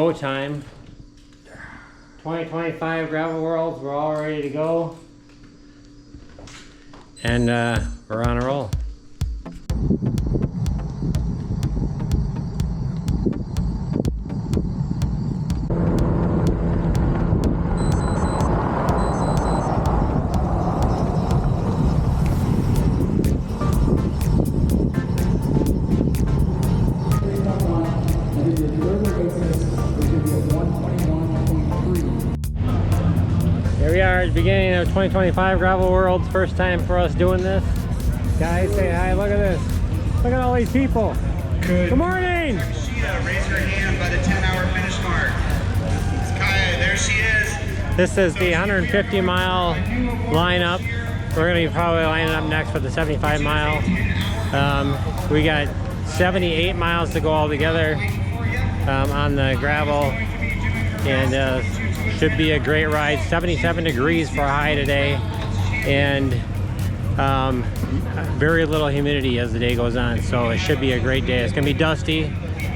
go time. 2025 Gravel Worlds, we're all ready to go. And we're on a roll. Here we are at the beginning of 2025 Gravel Worlds. First time for us doing this. Guys, say hi. Look at this. Look at all these people. Good morning. Sheeta, raise her hand by the 10-hour finish mark. It's Kaya, there she is. This is the 150 mile lineup. We're going to be probably lining up next for the 75 mile. We got 78 miles to go all together on the gravel, and should be a great ride. 77 degrees for a high today, and very little humidity as the day goes on, so it should be a great day. It's gonna be dusty,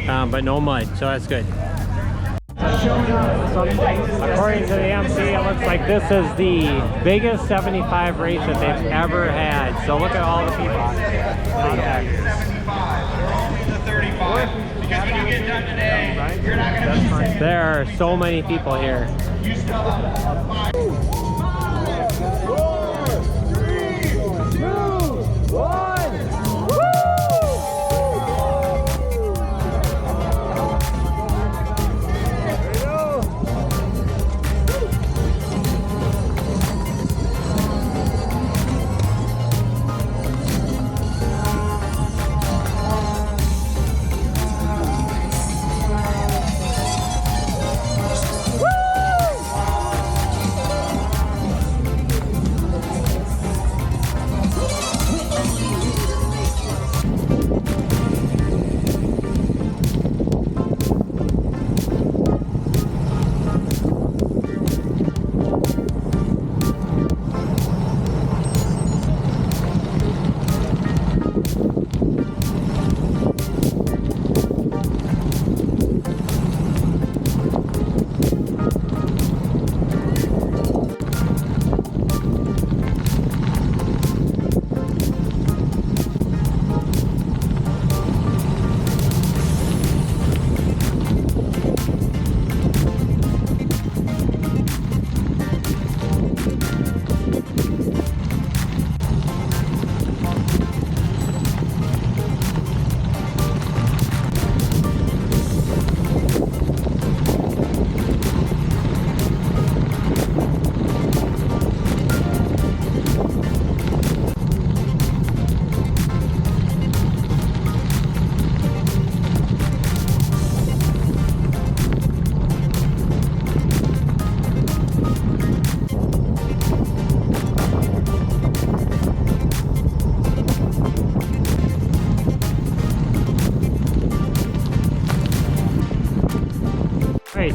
but no mud, so that's good. According to the MC, it looks like this is the biggest 75 race that they've ever had. So look at all the people. Because when you get done today, you're not going to be There are so many people here. 5, 4, 3, 2, 1.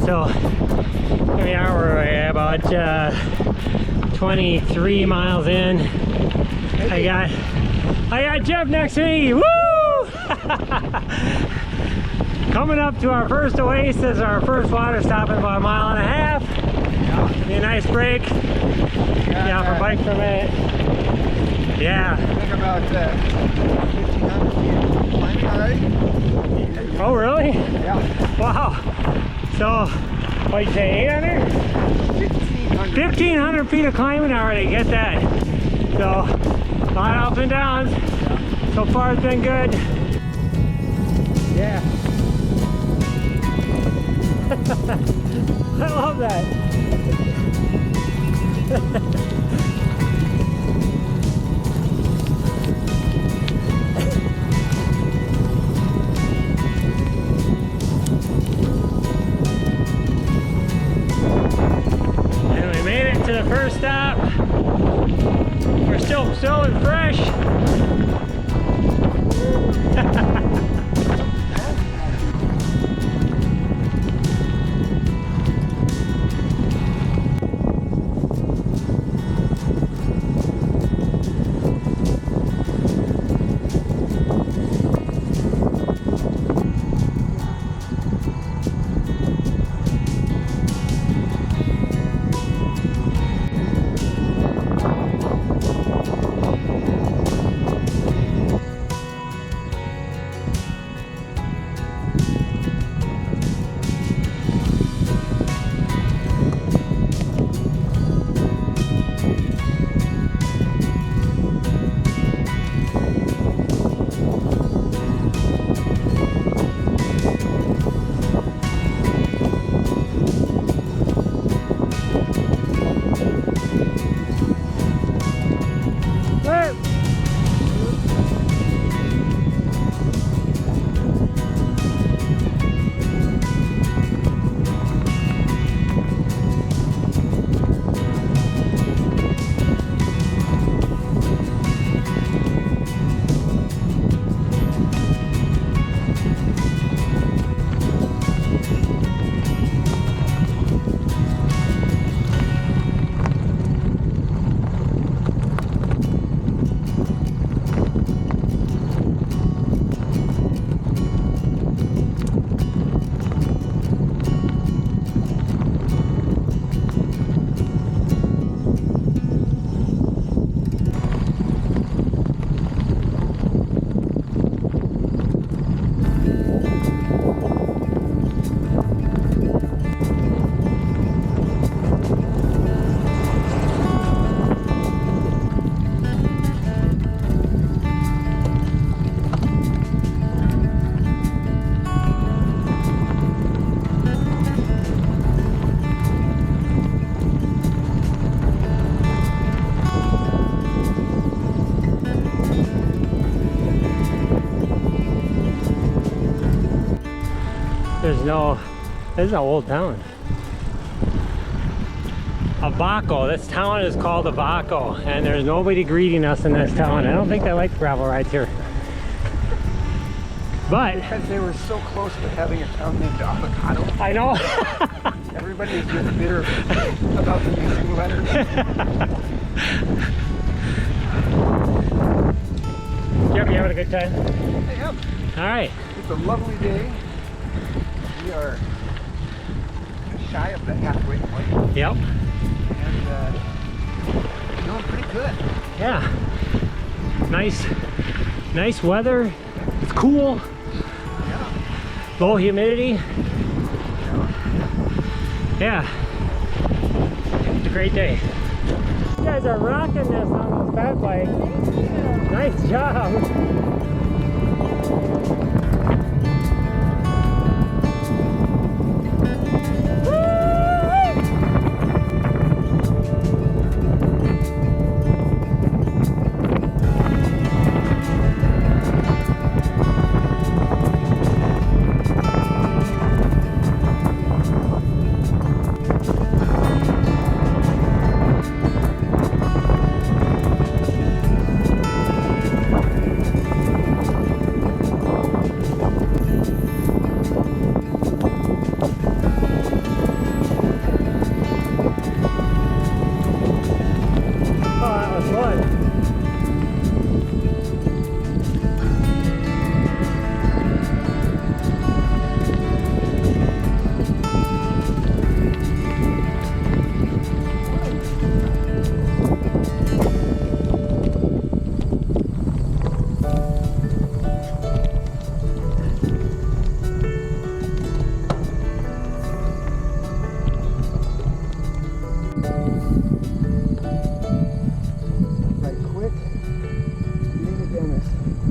So here we are, we're about 23 miles in. I got Jeff next to me. Woo! Coming up to our first oasis, our first water stop in about 1.5 miles. It'll be a nice break. Get off our bike for a minute. Yeah. Think about 1,500 feet climbing already. Oh, really? Yeah. Wow. So, what'd you say, 800? 1,500 feet of climbing already, get that. So, a lot of ups and downs. So far it's been good. Yeah. I love that. To the first stop. We're still and fresh. no, this is an old town. Abaco, this town is called Abaco, and there's nobody greeting us in this town. I don't think they like gravel rides here. But because they were so close to having a town named Avocado. I know. Everybody is just bitter about the missing letters. You having a good time? I am. All right. It's a lovely day. We are shy of the halfway point. Yep. And doing pretty good. Yeah. Nice weather. It's cool. Yeah. Low humidity. Yeah. It's a great day. You guys are rocking this on this fat bike. Nice job.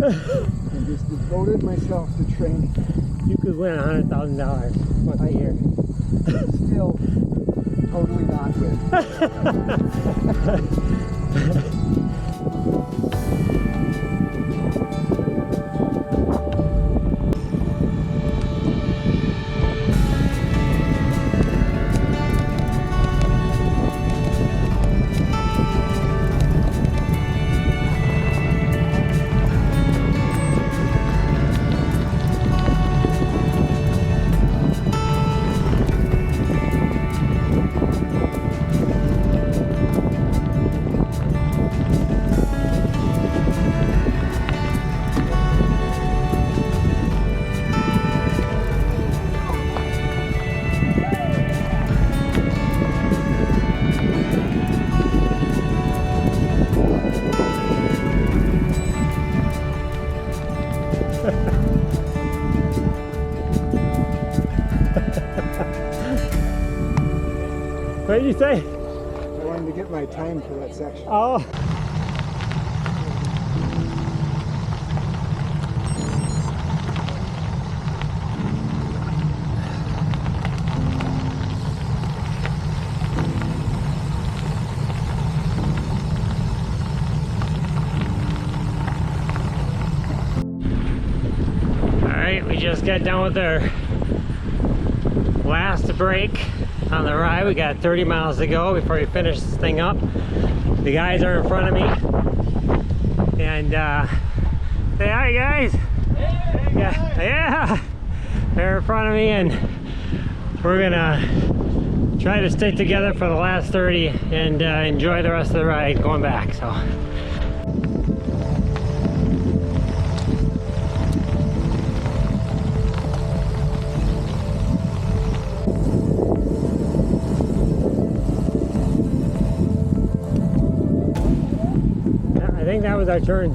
And just devoted myself to training. You could win $100,000 once a year. Still totally not with. What did you say? I wanted to get my time for that section. Oh. Alright, we just got done with our last break on the ride. We got 30 miles to go before we finish this thing up. The guys are in front of me. And say hi, guys. Hey, yeah. They're in front of me, and we're gonna try to stick together for the last 30 and enjoy the rest of the ride going back. So. I think that was our turn.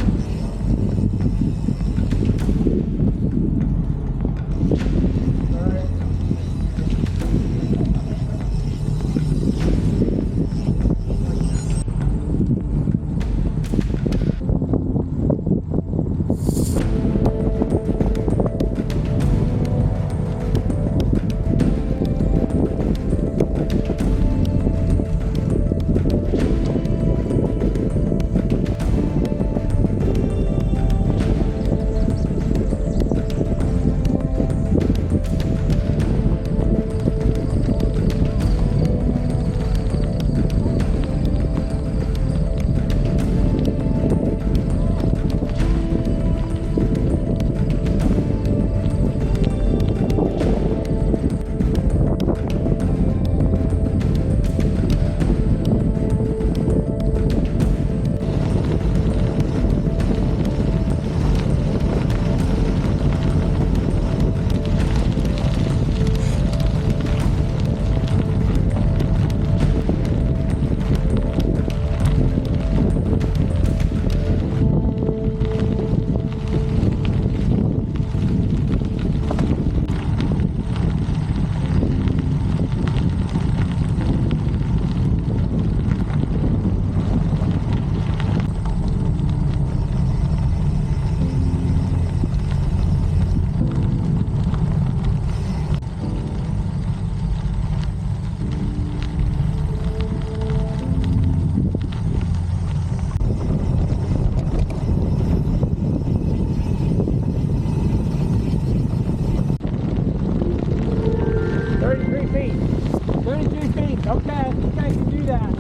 Okay, I think I can do that.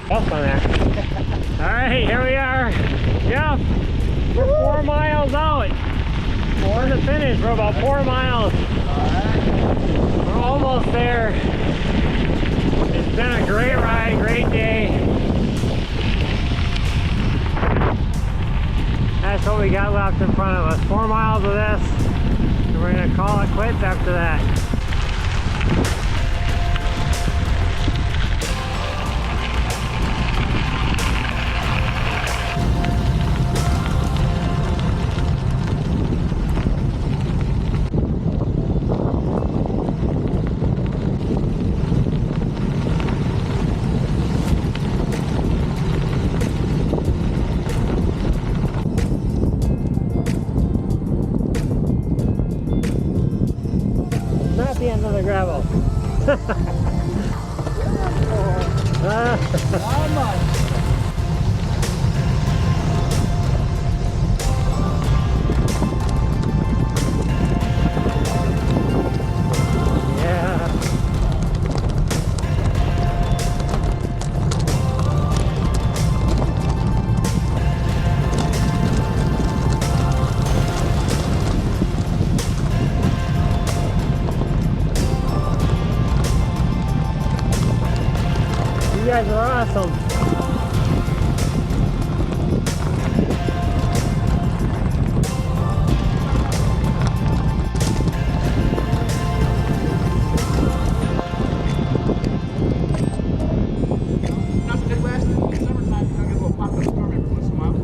Up on there. Alright, here we are. Jeff, we're 4 miles out. We're to finish. We're about 4 miles. We're almost there. It's been a great ride, great day. That's what we got left in front of us. 4 miles of this, and we're gonna call it quits after that. Not the end of the gravel. How much? Yeah. You guys are awesome. Not the Midwest. In summertime, you get a little pop-up storm every once in a while.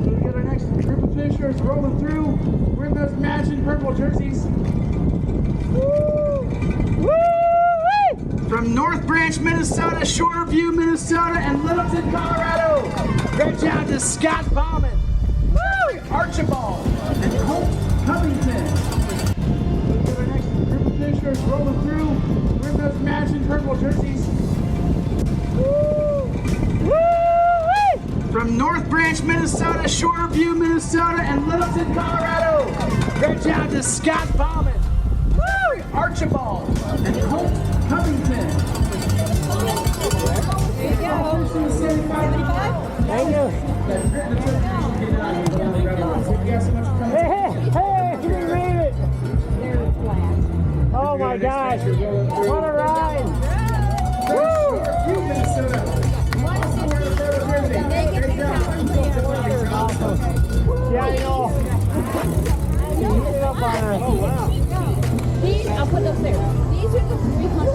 So we got our next group of finishers rolling through. We're in those matching purple jerseys. From North Branch, Minnesota, Shoreview, Minnesota, and Littleton, Colorado. Reach out to Scott Bauman, Archibald, and Colt Covington. We got our next group of finishers rolling through. We're in those matching purple jerseys. From North Branch, Minnesota, Shoreview, Minnesota, and Littleton, Colorado. Reach out to Scott Bauman, Archibald, and Colt Covington. There you go. 75. Thank you. Hey, we made it. Very flat. Oh my gosh. What a ride. Yeah, I know. You get up on her. Oh, wow. These, I'll put those there. These are the 300.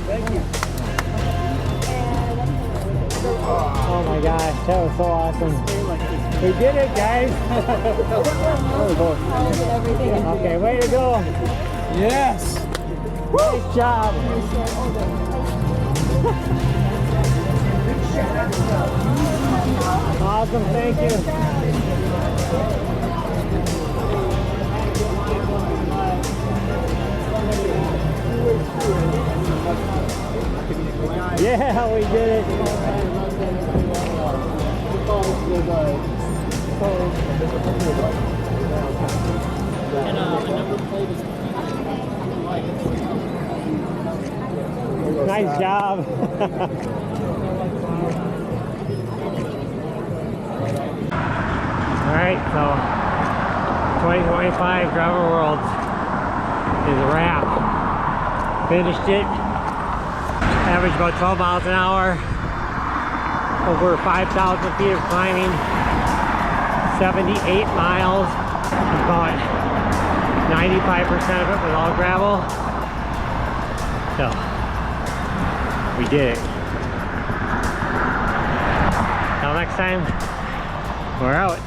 Thank you. Oh my gosh, that was so awesome. We did it, guys. Okay, way to go. Yes. Nice job. Awesome, thank you. Yeah, we did it. Nice job. Alright, so 2025 Gravel World is a wrap. Finished it. Average about 12 miles an hour. Over 5,000 feet of climbing. 78 miles. About 95% of it was all gravel. So, we did it. Till next time, we're out.